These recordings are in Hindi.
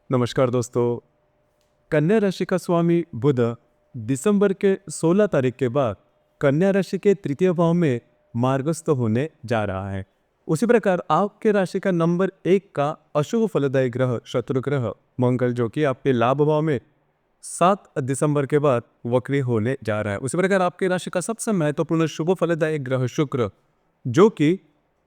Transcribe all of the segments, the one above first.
नमस्कार दोस्तों। कन्या राशि का स्वामी बुध दिसंबर के 16 तारीख के बाद कन्या राशि के तृतीय भाव में मार्गस्थ होने जा रहा है। उसी प्रकार आपके राशि का नंबर 1 का अशुभ फलदायी ग्रह शत्रु ग्रह मंगल जो कि आपके लाभ भाव में 7 दिसंबर के बाद वक्री होने जा रहा है। उसी प्रकार आपकी राशि का सबसे महत्वपूर्ण शुभ फलदायी ग्रह शुक्र जो कि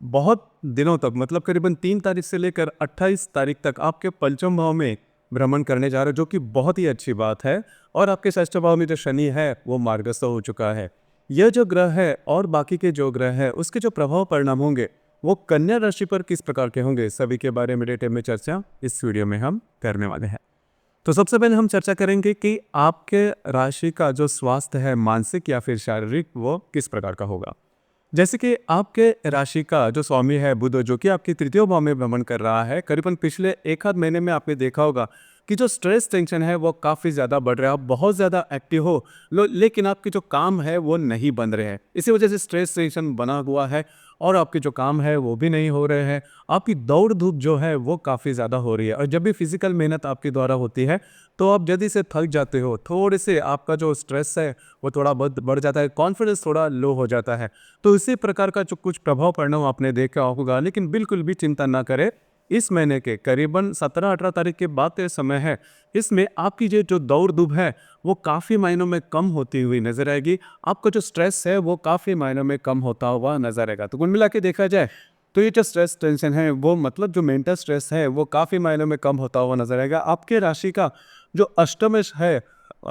बहुत दिनों तक मतलब करीबन 3 तारीख से लेकर 28 तारीख तक आपके पंचम भाव में भ्रमण करने जा रहे हैं, जो कि बहुत ही अच्छी बात है। और आपके षष्ठ भाव में जो शनि है वो मार्गस्थ हो चुका है। यह जो ग्रह है और बाकी के जो ग्रह है उसके जो प्रभाव परिणाम होंगे वो कन्या राशि पर किस प्रकार के होंगे, सभी के बारे में डिटेल में चर्चा इस वीडियो में हम करने वाले हैं। तो सबसे पहले हम चर्चा करेंगे कि आपके राशि का जो स्वास्थ्य है मानसिक या फिर शारीरिक वो किस प्रकार का होगा। जैसे कि आपके राशि का जो स्वामी है बुध जो कि आपकी तृतीय भाव में भ्रमण कर रहा है, करीबन पिछले एक आध महीने में आपने देखा होगा कि जो स्ट्रेस टेंशन है वो काफ़ी ज़्यादा बढ़ रहा है। आप बहुत ज़्यादा एक्टिव हो लेकिन आपके जो काम है वो नहीं बन रहे हैं। इसी वजह से स्ट्रेस टेंशन बना हुआ है और आपके जो काम है वो भी नहीं हो रहे हैं। आपकी दौड़ धूप जो है वो काफ़ी ज़्यादा हो रही है और जब भी फिजिकल मेहनत आपके द्वारा होती है तो आप जल्दी से थक जाते हो। थोड़े से आपका जो स्ट्रेस है वो थोड़ा बहुत बढ़ जाता है, कॉन्फिडेंस थोड़ा लो हो जाता है। तो इसी प्रकार का जो कुछ प्रभाव परिणाम आपने देखा होगा, लेकिन बिल्कुल भी चिंता ना करें। इस महीने के करीबन 17-18 तारीख के बाद के समय है, इसमें आपकी जो दौड़ धूप है वो काफ़ी मायनों में कम होती हुई नजर आएगी। आपका जो स्ट्रेस है वो काफ़ी मायनों में कम होता हुआ नजर आएगा। तो कुल मिला के देखा जाए तो ये जो स्ट्रेस टेंशन है वो मतलब जो मेंटल स्ट्रेस है वो काफ़ी मायनों में कम होता हुआ नजर आएगा। आपके राशि का जो अष्टमेश है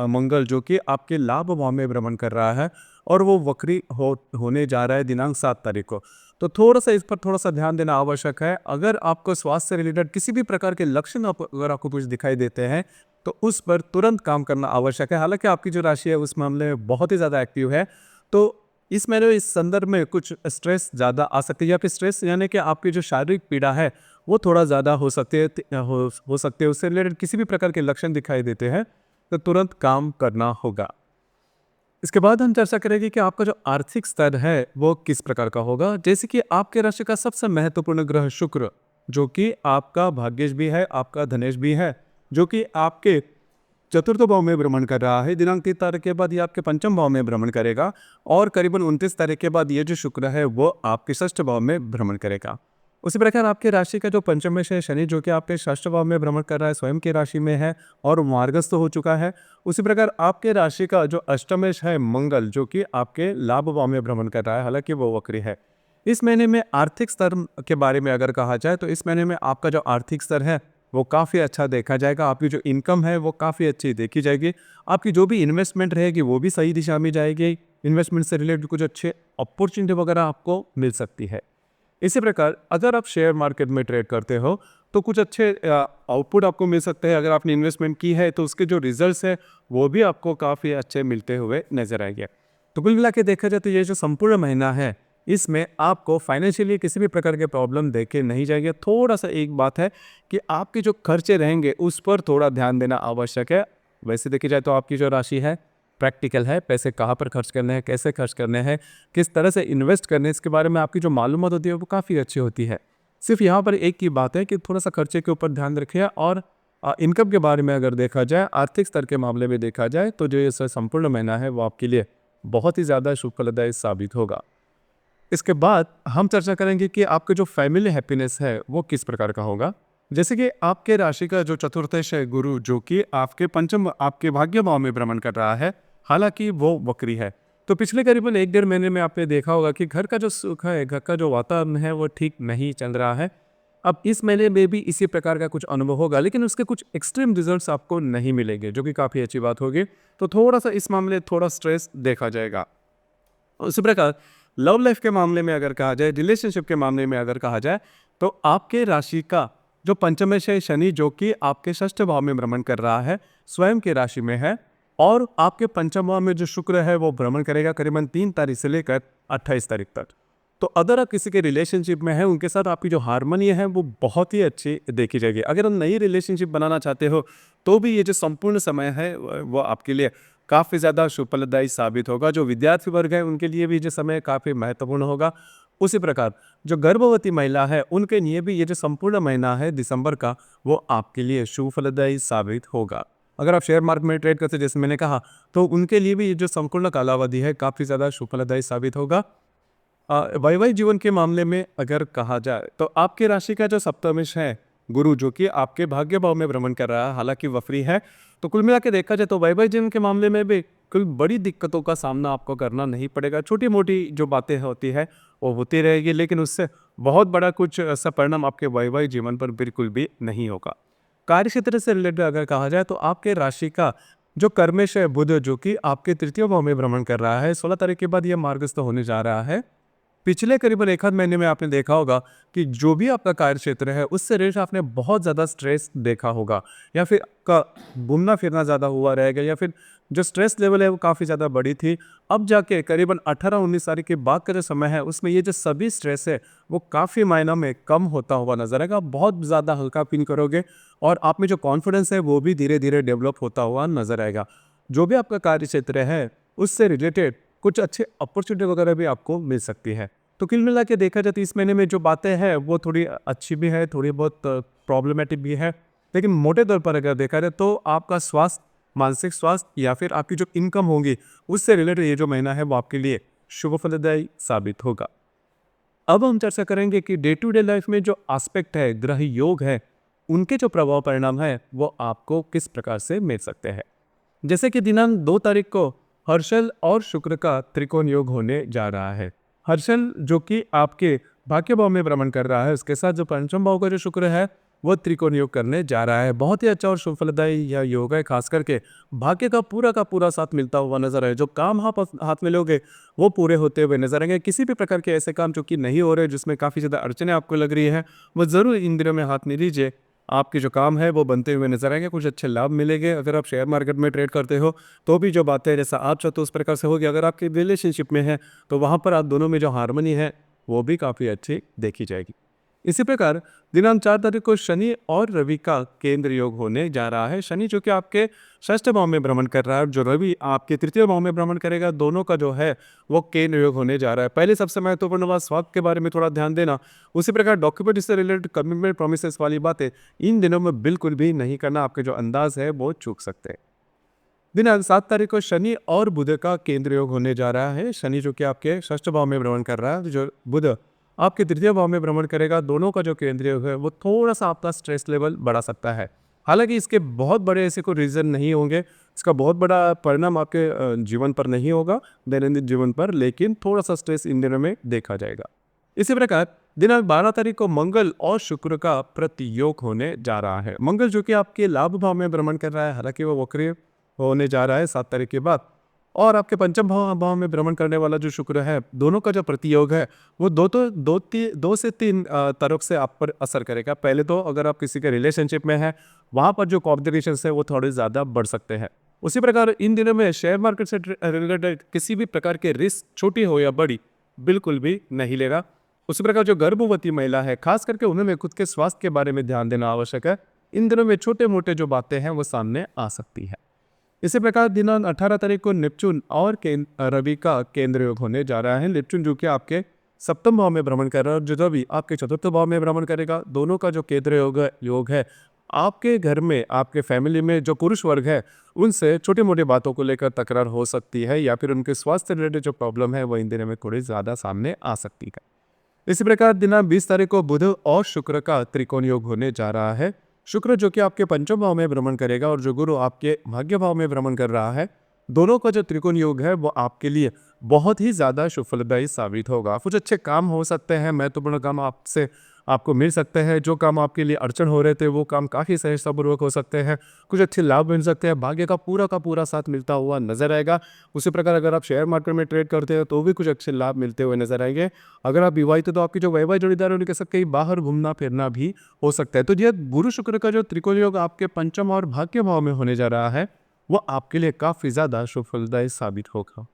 मंगल जो कि आपके लाभ भाव में भ्रमण कर रहा है और वो वक्री होने जा रहा है दिनांक 7 तारीख को। तो थोड़ा सा इस पर थोड़ा सा ध्यान देना आवश्यक है। अगर आपको स्वास्थ्य से रिलेटेड किसी भी प्रकार के लक्षण अगर आपको कुछ दिखाई देते हैं तो उस पर तुरंत काम करना आवश्यक है। हालांकि आपकी जो राशि है उस मामले में बहुत ही ज़्यादा एक्टिव है, तो इस महीने इस संदर्भ में कुछ स्ट्रेस ज़्यादा आ सकती है या फिर स्ट्रेस यानी कि आपकी जो शारीरिक पीड़ा है वो थोड़ा ज़्यादा हो सकती है हो सकती है। उससे रिलेटेड किसी भी प्रकार के लक्षण दिखाई देते हैं तो तुरंत काम करना होगा। इसके बाद हम चर्चा करेंगे कि आपका जो आर्थिक स्तर है वो किस प्रकार का होगा। जैसे कि आपके राशि का सबसे महत्वपूर्ण ग्रह शुक्र जो कि आपका भाग्येश भी है, आपका धनेश भी है, जो कि आपके चतुर्थ भाव में भ्रमण कर रहा है। दिनांक 3 तारीख के बाद ये आपके पंचम भाव में भ्रमण करेगा और करीबन 29 तारीख के बाद ये जो शुक्र है वो आपके षष्ठ भाव में भ्रमण करेगा। उसी प्रकार आपकी राशि का जो पंचमेश है शनि जो कि आपके षष्ठ भाव में भ्रमण कर रहा है, स्वयं की राशि में है और मार्गस्थ हो चुका है। उसी प्रकार आपके राशि का जो अष्टमेश है मंगल जो कि आपके लाभ भाव में भ्रमण कर रहा है, हालांकि वो वक्री है। इस महीने में आर्थिक स्तर के बारे में अगर कहा जाए तो इस महीने में आपका जो आर्थिक स्तर है वो काफ़ी अच्छा देखा जाएगा। आपकी जो इनकम है वो काफ़ी अच्छी देखी जाएगी। आपकी जो भी इन्वेस्टमेंट रहेगी वो भी सही दिशा में जाएगी। इन्वेस्टमेंट से रिलेटेड कुछ अच्छे अपॉर्चुनिटी वगैरह आपको मिल सकती है। इसी प्रकार अगर आप शेयर मार्केट में ट्रेड करते हो तो कुछ अच्छे आउटपुट आपको मिल सकते हैं। अगर आपने इन्वेस्टमेंट की है तो उसके जो रिजल्ट्स है वो भी आपको काफ़ी अच्छे मिलते हुए नजर आएंगे। तो कुल मिला के देखा जाए तो ये जो संपूर्ण महीना है इसमें आपको फाइनेंशियली किसी भी प्रकार के प्रॉब्लम देखे नहीं जाएंगे। थोड़ा सा एक बात है कि आपके जो खर्चे रहेंगे उस पर थोड़ा ध्यान देना आवश्यक है। वैसे देखी जाए तो आपकी जो राशि है प्रैक्टिकल है, पैसे कहाँ पर खर्च करने हैं, कैसे खर्च करने हैं, किस तरह से इन्वेस्ट करने हैं, इसके बारे में आपकी जो मालूमात होती है वो काफ़ी अच्छी होती है। सिर्फ यहाँ पर एक ही बात है कि थोड़ा सा खर्चे के ऊपर ध्यान रखिए। और इनकम के बारे में अगर देखा जाए, आर्थिक स्तर के मामले में देखा जाए तो जो ये संपूर्ण महीना है वो आपके लिए बहुत ही ज़्यादा शुभ फलदायी साबित होगा। इसके बाद हम चर्चा करेंगे कि आपके जो फैमिली हैप्पीनेस है वो किस प्रकार का होगा। जैसे कि आपके राशि का जो चतुर्थेश है गुरु जो कि आपके पंचम आपके भाग्य भाव में भ्रमण कर रहा है, हालांकि वो वक्री है। तो पिछले करीबन 1-1.5 महीने में आपने देखा होगा कि घर का जो सुख है, घर का जो वातावरण है वो ठीक नहीं चल रहा है। अब इस महीने में भी इसी प्रकार का कुछ अनुभव होगा, लेकिन उसके कुछ एक्सट्रीम रिजल्ट्स आपको नहीं मिलेंगे, जो कि काफ़ी अच्छी बात होगी। तो थोड़ा सा इस मामले थोड़ा स्ट्रेस देखा जाएगा। उसी प्रकार लव लाइफ के मामले में अगर कहा जाए, रिलेशनशिप के मामले में अगर कहा जाए तो आपके राशि का जो पंचमेश है शनि जो कि आपके षष्ठ भाव में भ्रमण कर रहा है, स्वयं की राशि में है और आपके पंचम भाव में जो शुक्र है वो भ्रमण करेगा करीबन 3 तारीख से लेकर 28 तारीख तक। तो अगर आप किसी के रिलेशनशिप में हैं उनके साथ आपकी जो हारमोनी है वो बहुत ही अच्छी देखी जाएगी। अगर आप नई रिलेशनशिप बनाना चाहते हो तो भी ये जो संपूर्ण समय है वो आपके लिए काफ़ी ज़्यादा शुभ फलदायी साबित होगा। जो विद्यार्थी वर्ग है उनके लिए भी ये समय काफ़ी महत्वपूर्ण होगा। उसी प्रकार जो गर्भवती महिला है उनके लिए भी ये जो संपूर्ण महीना है दिसंबर का, वो आपके लिए शुभ फलदायी साबित होगा। अगर आप शेयर मार्केट में ट्रेड करते हैं जैसे मैंने कहा, तो उनके लिए भी ये जो संपूर्ण कालावधि है काफ़ी ज़्यादा शुभ फलदायी साबित होगा। वैवाहिक जीवन के मामले में अगर कहा जाए तो आपकी राशि का जो सप्तमेश है गुरु, जो कि आपके भाग्य भाव में भ्रमण कर रहा है, हालांकि वफ्री है, तो कुल मिला के देखा जाए तो वैवाहिक जीवन के मामले में भी कोई बड़ी दिक्कतों का सामना आपको करना नहीं पड़ेगा। छोटी मोटी जो बातें होती है वो होती रहेगी, लेकिन उससे बहुत बड़ा कुछ ऐसा परिणाम आपके वैवाहिक जीवन पर बिल्कुल भी नहीं होगा। कार्य क्षेत्र से रिलेटेड अगर कहा जाए तो आपके राशि का जो कर्मेश है बुध, जो कि आपके तृतीय भाव में भ्रमण कर रहा है, 16 तारीख के बाद यह मार्गस्थ होने जा रहा है। पिछले करीबन एक आध महीने में आपने देखा होगा कि जो भी आपका कार्य क्षेत्र है उससे रिलेटेड आपने बहुत ज़्यादा स्ट्रेस देखा होगा, या फिर का घूमना फिरना ज़्यादा हुआ रहेगा, या फिर जो स्ट्रेस लेवल है वो काफ़ी ज़्यादा बड़ी थी। अब जाके करीबन 18-19 तारीख के बाद का जो समय है उसमें ये जो सभी स्ट्रेस है वो काफ़ी मायनों में कम होता हुआ नजर आएगा। बहुत ज़्यादा हल्का फील करोगे और आप में जो कॉन्फिडेंस है वो भी धीरे धीरे डेवलप होता हुआ नजर आएगा। जो भी आपका कार्य क्षेत्र है उससे रिलेटेड कुछ अच्छे अपॉर्चुनिटी वगैरह भी आपको मिल सकती है। तो कुल मिला के देखा जाए तो इस महीने में जो बातें हैं वो थोड़ी अच्छी भी है, थोड़ी बहुत प्रॉब्लमेटिक भी है, लेकिन मोटे तौर पर अगर देखा जाए तो आपका स्वास्थ्य, मानसिक स्वास्थ्य या फिर आपकी जो इनकम होगी उससे रिलेटेड ये जो महीना है वो आपके लिए शुभ फलदायी साबित होगा। अब हम चर्चा करेंगे कि डे टू डे लाइफ में जो एस्पेक्ट है, ग्रह योग है, उनके जो प्रभाव परिणाम है वो आपको किस प्रकार से मिल सकते हैं। जैसे कि दिनांक 2 तारीख को हर्षल और शुक्र का त्रिकोण योग होने जा रहा है। हर्षल जो कि आपके भाग्य भाव में भ्रमण कर रहा है, उसके साथ जो पंचम भाव का जो शुक्र है वो त्रिकोण योग करने जा रहा है। बहुत ही अच्छा और शुभ फलदायी यह योग है, खास करके भाग्य का पूरा साथ मिलता हुआ नजर आए। जो काम आप हाथ में लोगे वो पूरे होते हुए नजर आएंगे। किसी भी प्रकार के ऐसे काम जो कि नहीं हो रहे, जिसमें काफ़ी ज़्यादा अड़चने आपको लग रही है, वो ज़रूर इन दिनों में हाथ में लीजिए। आपके जो काम है वो बनते हुए नजर आएंगे, कुछ अच्छे लाभ मिलेंगे। अगर आप शेयर मार्केट में ट्रेड करते हो तो भी जो बातें जैसा आप चाहते हो उस प्रकार से होगी। अगर आपकी रिलेशनशिप में है तो वहाँ पर आप दोनों में जो हार्मनी है वो भी काफ़ी अच्छी देखी जाएगी। इसी प्रकार दिनांक 4 तारीख को शनि और रवि का केंद्र योग होने जा रहा है। शनि जो कि आपके षष्ठ भाव में भ्रमण कर रहा है, जो रवि आपके तृतीय भाव में भ्रमण करेगा, दोनों का जो है वो केंद्र योग होने जा रहा है। पहले सबसे महत्वपूर्ण बात स्वास्थ्य के बारे में थोड़ा ध्यान देना। उसी प्रकार डॉक्यूमेंट से रिलेटेड कमिटमेंट प्रोमिसेस वाली बातें इन दिनों में बिल्कुल भी नहीं करना। आपके जो अंदाज है वो चूक सकते हैं। दिनांक 7 तारीख को शनि और बुध का केंद्र योग होने जा रहा है। शनि जो कि आपके षष्ठ भाव में भ्रमण कर रहा है, जो बुध आपके तृतीय भाव में भ्रमण करेगा, दोनों का जो केंद्र योग है वो थोड़ा सा आपका स्ट्रेस लेवल बढ़ा सकता है। हालांकि इसके बहुत बड़े ऐसे कोई रीजन नहीं होंगे, इसका बहुत बड़ा परिणाम आपके जीवन पर नहीं होगा, दैनंदिन जीवन पर, लेकिन थोड़ा सा स्ट्रेस इन दिनों में देखा जाएगा। इसी प्रकार दिनांक 12 तारीख को मंगल और शुक्र का प्रतियोग होने जा रहा है। मंगल जो कि आपके लाभ भाव में भ्रमण कर रहा है, हालांकि वो वक्री होने जा रहा है 7 तारीख के बाद, और आपके पंचम भाव में भ्रमण करने वाला जो शुक्र है, दोनों का जो प्रतियोग है वो दो से तीन तरफ से आप पर असर करेगा। पहले तो अगर आप किसी के रिलेशनशिप में हैं वहाँ पर जो कॉम्प्लिकेशन है वो थोड़े ज़्यादा बढ़ सकते हैं। उसी प्रकार इन दिनों में शेयर मार्केट से रिलेटेड किसी भी प्रकार के रिस्क, छोटी हो या बड़ी, बिल्कुल भी नहीं लेगा। उसी प्रकार जो गर्भवती महिला है, खास करके उन्हें खुद के स्वास्थ्य के बारे में ध्यान देना आवश्यक है। इन दिनों में छोटे मोटे जो बातें हैं वो सामने आ सकती है। इसी प्रकार दिनांक 18 तारीख को नेपच्यून और रवि का केंद्र योग होने जा रहा है। नेपच्यून जो कि आपके सप्तम भाव में भ्रमण कर रहा है, जो रवि आपके चतुर्थ भाव में भ्रमण करेगा, दोनों का जो केंद्र योग है आपके घर में, आपके फैमिली में जो पुरुष वर्ग है उनसे छोटी मोटी बातों को लेकर तकरार हो सकती है, या फिर उनके स्वास्थ्य रिलेटेड जो प्रॉब्लम है वो इन दिनों में थोड़ी ज़्यादा सामने आ सकती है। इसी प्रकार दिनांक 20 तारीख को बुध और शुक्र का त्रिकोण योग होने जा रहा है। शुक्र जो कि आपके पंचम भाव में भ्रमण करेगा और जो गुरु आपके भाग्य भाव में भ्रमण कर रहा है, दोनों का जो त्रिकोण योग है वो आपके लिए बहुत ही ज़्यादा शुभ फलदायी साबित होगा। कुछ अच्छे काम हो सकते हैं, महत्वपूर्ण काम आपको मिल सकते हैं। जो काम आपके लिए अड़चन हो रहे थे वो काम काफ़ी सहजतापूर्वक हो सकते हैं। कुछ अच्छे लाभ मिल सकते हैं। भाग्य का पूरा साथ मिलता हुआ नजर आएगा। उसी प्रकार अगर आप शेयर मार्केट में ट्रेड करते हैं तो भी कुछ अच्छे लाभ मिलते हुए नजर आएंगे। अगर आप विवाहित हो तो आपकी जो वैवाहिक जोड़ीदार है उनके साथ कहीं बाहर घूमना फिरना भी हो सकता है। तो यह गुरु शुक्र का जो त्रिकोण योग आपके पंचम और भाग्य भाव में होने जा रहा है वो आपके लिए काफ़ी ज़्यादा शुभ फलदायी साबित होगा।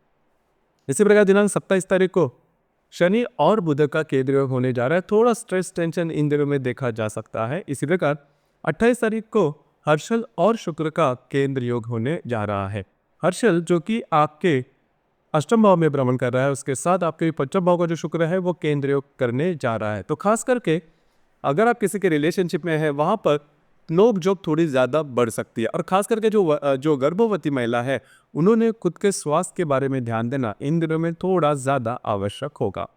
इसी प्रकार दिनांक 27 तारीख को शनि और बुध का केंद्र योग होने जा रहा है। थोड़ा स्ट्रेस टेंशन इन दिनों में देखा जा सकता है। इसी प्रकार 28 तारीख को हर्षल और शुक्र का केंद्र योग होने जा रहा है। हर्षल जो कि आपके अष्टम भाव में भ्रमण कर रहा है, उसके साथ आपके पंचम भाव का जो शुक्र है वो केंद्र योग करने जा रहा है। तो खास करके अगर आप किसी के रिलेशनशिप में है वहाँ पर नोक जोक थोड़ी ज़्यादा बढ़ सकती है। और खास करके जो गर्भवती महिला है उन्होंने खुद के स्वास्थ्य के बारे में ध्यान देना इन दिनों में थोड़ा ज़्यादा आवश्यक होगा।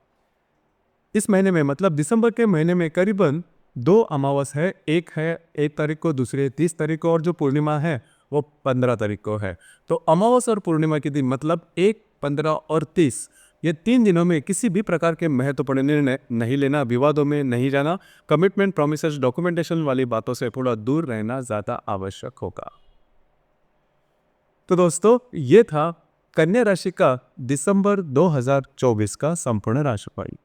इस महीने में मतलब दिसंबर के महीने में करीबन 2 अमावस है, एक है 1 तारीख को, दूसरी है 30 तारीख को और जो पूर्णिमा है वो 15 तारीख को है। तो अमावस और पूर्णिमा के दिन मतलब 1, 15 और 30 ये 3 दिनों में किसी भी प्रकार के महत्वपूर्ण निर्णय नहीं लेना, विवादों में नहीं जाना, कमिटमेंट, प्रोमिसेस, डॉक्यूमेंटेशन वाली बातों से थोड़ा दूर रहना ज़्यादा आवश्यक होगा। तो दोस्तों ये था कन्या राशि का दिसंबर 2024 का संपूर्ण राशिफल।